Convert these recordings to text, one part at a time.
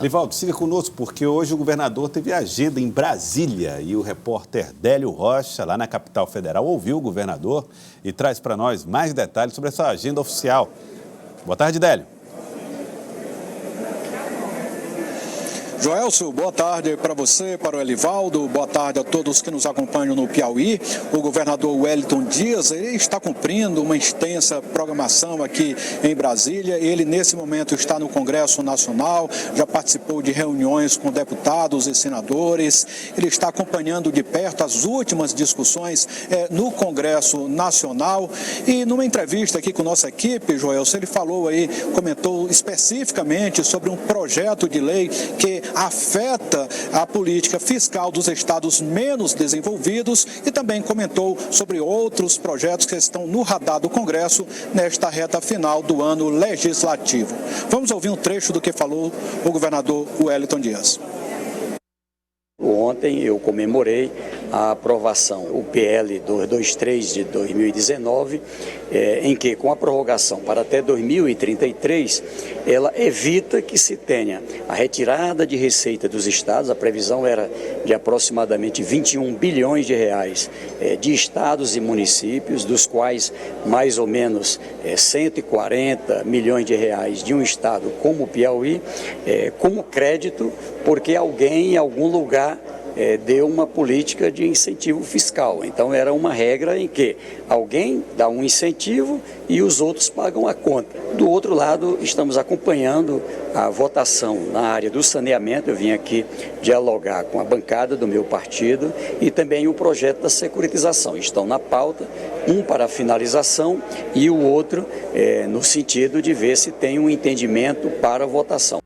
Livaldo, siga conosco, porque hoje o governador teve agenda em Brasília e o repórter Délio Rocha, lá na capital federal, ouviu o governador e traz para nós mais detalhes sobre essa agenda oficial. Boa tarde, Délio. Joelson, boa tarde para você, para o Elivaldo, boa tarde a todos que nos acompanham no Piauí. O governador Wellington Dias, ele está cumprindo uma extensa programação aqui em Brasília. Ele, nesse momento, está no Congresso Nacional, já participou de reuniões com deputados e senadores. Ele está acompanhando de perto as últimas discussões no Congresso Nacional. E numa entrevista aqui com nossa equipe, Joelson, ele comentou especificamente sobre um projeto de lei que afeta a política fiscal dos estados menos desenvolvidos e também comentou sobre outros projetos que estão no radar do Congresso nesta reta final do ano legislativo. Vamos ouvir um trecho do que falou o governador Wellington Dias. Ontem eu comemorei a aprovação, o PL 223 de 2019, em que, com a prorrogação para até 2033, ela evita que se tenha a retirada de receita dos estados. A previsão era de aproximadamente 21 bilhões de reais de estados e municípios, dos quais mais ou menos 140 milhões de reais de um estado como o Piauí, como crédito, porque alguém em algum lugar deu uma política de incentivo fiscal. Então era uma regra em que alguém dá um incentivo e os outros pagam a conta. Do outro lado, estamos acompanhando a votação na área do saneamento. Eu vim aqui dialogar com a bancada do meu partido e também o projeto da securitização. Estão na pauta, um para a finalização e o outro no sentido de ver se tem um entendimento para a votação.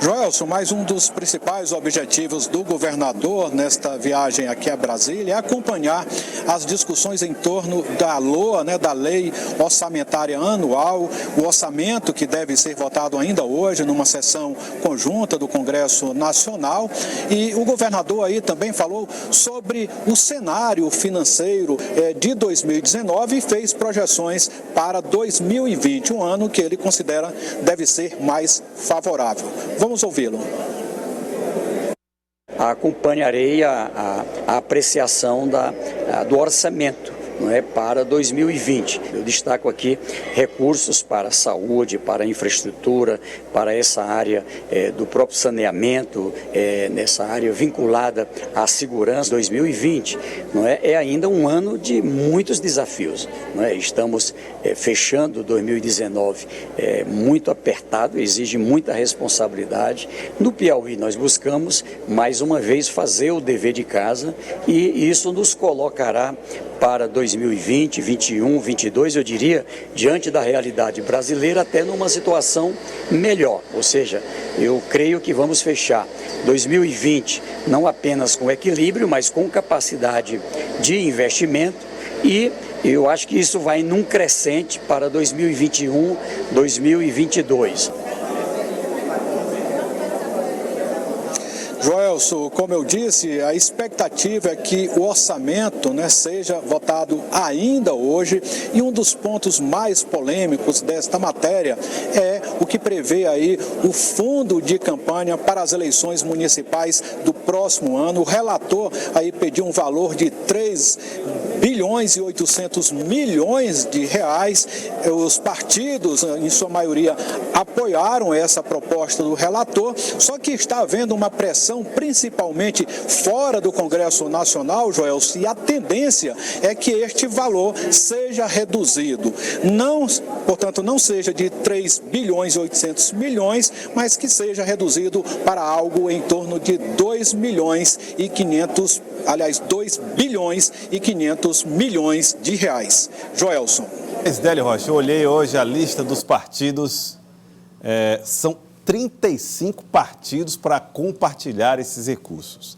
Joelson, mais um dos principais objetivos do governador nesta viagem aqui a Brasília é acompanhar as discussões em torno da LOA, da Lei Orçamentária Anual, o orçamento que deve ser votado ainda hoje numa sessão conjunta do Congresso Nacional. E o governador aí também falou sobre o cenário financeiro de 2019 e fez projeções para 2020, um ano que ele considera deve ser mais favorável. Vamos ouvi-lo. Acompanharei a apreciação do orçamento, para 2020. Eu destaco aqui recursos para a saúde, para a infraestrutura, para essa área do próprio saneamento, nessa área vinculada à segurança. 2020 é ainda um ano de muitos desafios. Estamos fechando 2019 muito apertado, exige muita responsabilidade. No Piauí nós buscamos, mais uma vez, fazer o dever de casa e isso nos colocará para 2020, 21, 22, eu diria, diante da realidade brasileira, até numa situação melhor. Ou seja, eu creio que vamos fechar 2020 não apenas com equilíbrio, mas com capacidade de investimento e eu acho que isso vai num crescente para 2021, 2022. Joelson, como eu disse, a expectativa é que o orçamento seja votado ainda hoje e um dos pontos mais polêmicos desta matéria é o que prevê aí o fundo de campanha para as eleições municipais do próximo ano. O relator aí pediu um valor de 3 bilhões e 800 milhões de reais. Os partidos, em sua maioria, apoiaram essa proposta do relator, só que está havendo uma pressão principalmente fora do Congresso Nacional, Joelson, e a tendência é que este valor seja reduzido. Portanto, não seja de 3 bilhões e 800 milhões, mas que seja reduzido para algo em torno de 2 bilhões e 500 milhões de reais. Joelson. Délio Rocha, eu olhei hoje a lista dos partidos, são 35 partidos para compartilhar esses recursos.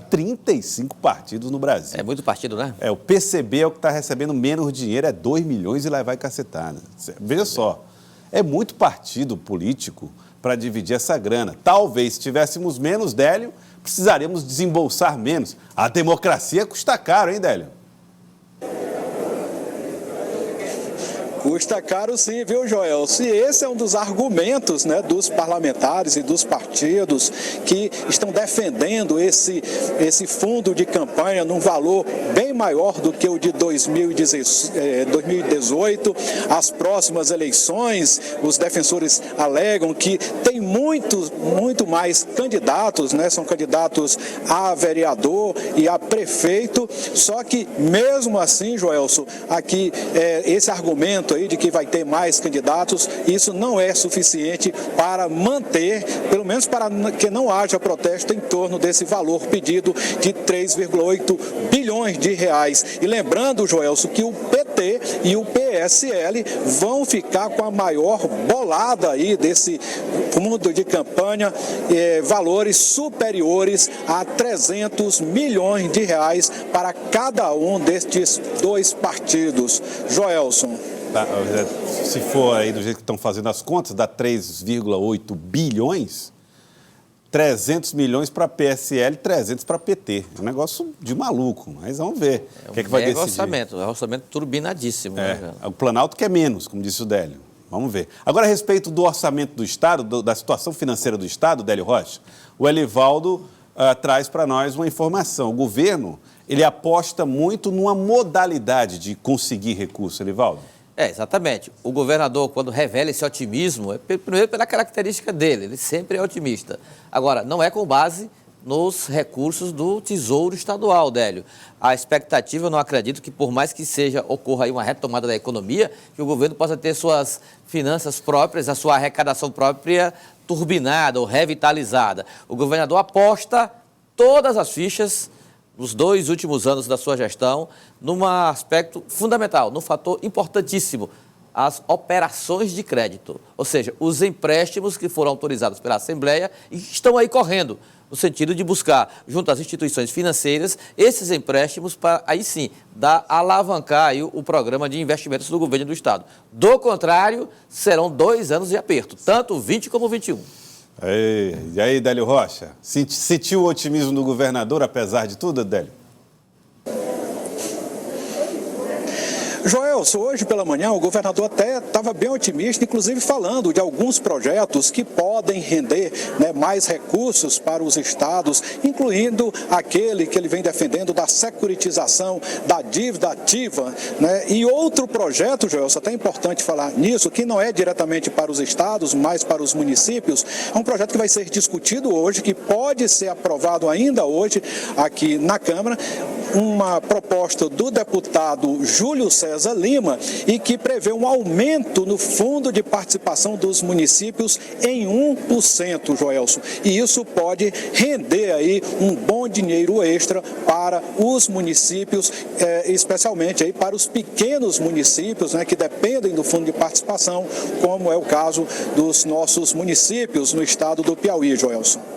35 partidos no Brasil. É muito partido, né? O PCB é o que está recebendo menos dinheiro, 2 milhões e lá vai cacetar. Veja só, é muito partido político para dividir essa grana. Talvez, se tivéssemos menos, Délio, precisaríamos desembolsar menos. A democracia custa caro, hein, Délio? Custa caro sim, viu, Joelson? E esse é um dos argumentos, né, dos parlamentares e dos partidos que estão defendendo esse fundo de campanha num valor bem maior do que o de 2018. As próximas eleições, os defensores alegam que tem muito mais candidatos, né? São candidatos a vereador e a prefeito, só que mesmo assim, Joelson, aqui esse argumento aí de que vai ter mais candidatos, isso não é suficiente para manter, pelo menos para que não haja protesto em torno desse valor pedido de 3,8 bilhões de reais. E lembrando, Joelson, que o PT e o PSL vão ficar com a maior bolada aí desse fundo de campanha, valores superiores a 300 milhões de reais para cada um destes dois partidos. Joelson. Se for aí do jeito que estão fazendo as contas, dá 3,8 bilhões, 300 milhões para PSL, 300 para PT. É um negócio de maluco, mas vamos ver o que é que vai decidir. É um orçamento turbinadíssimo. Né? O Planalto quer menos, como disse o Délio. Vamos ver. Agora, a respeito do orçamento do Estado, da situação financeira do Estado, Délio Rocha, o Elivaldo traz para nós uma informação. O governo, ele aposta muito numa modalidade de conseguir recurso, Elivaldo. Exatamente. O governador, quando revela esse otimismo, primeiro pela característica dele, ele sempre é otimista. Agora, não é com base nos recursos do Tesouro Estadual, Délio. A expectativa, eu não acredito que, por mais que ocorra aí uma retomada da economia, que o governo possa ter suas finanças próprias, a sua arrecadação própria turbinada ou revitalizada. O governador aposta todas as fichas nos 2 últimos anos da sua gestão, num aspecto fundamental, num fator importantíssimo, as operações de crédito, ou seja, os empréstimos que foram autorizados pela Assembleia e que estão aí correndo, no sentido de buscar, junto às instituições financeiras, esses empréstimos para, aí sim, alavancar aí o programa de investimentos do governo do Estado. Do contrário, serão 2 anos de aperto, tanto 20 como 21. E aí, Délio Rocha, sentiu o otimismo do governador, apesar de tudo, Délio? Joelson, hoje pela manhã o governador até estava bem otimista, inclusive falando de alguns projetos que podem render, né, mais recursos para os estados, incluindo aquele que ele vem defendendo da securitização da dívida ativa, né? E outro projeto, Joelson, até é importante falar nisso, que não é diretamente para os estados, mas para os municípios, é um projeto que vai ser discutido hoje, que pode ser aprovado ainda hoje aqui na Câmara, uma proposta do deputado Júlio César Lima e que prevê um aumento no fundo de participação dos municípios em 1%, Joelson. E isso pode render aí um bom dinheiro extra para os municípios, especialmente aí para os pequenos municípios, né, que dependem do fundo de participação, como é o caso dos nossos municípios no estado do Piauí, Joelson.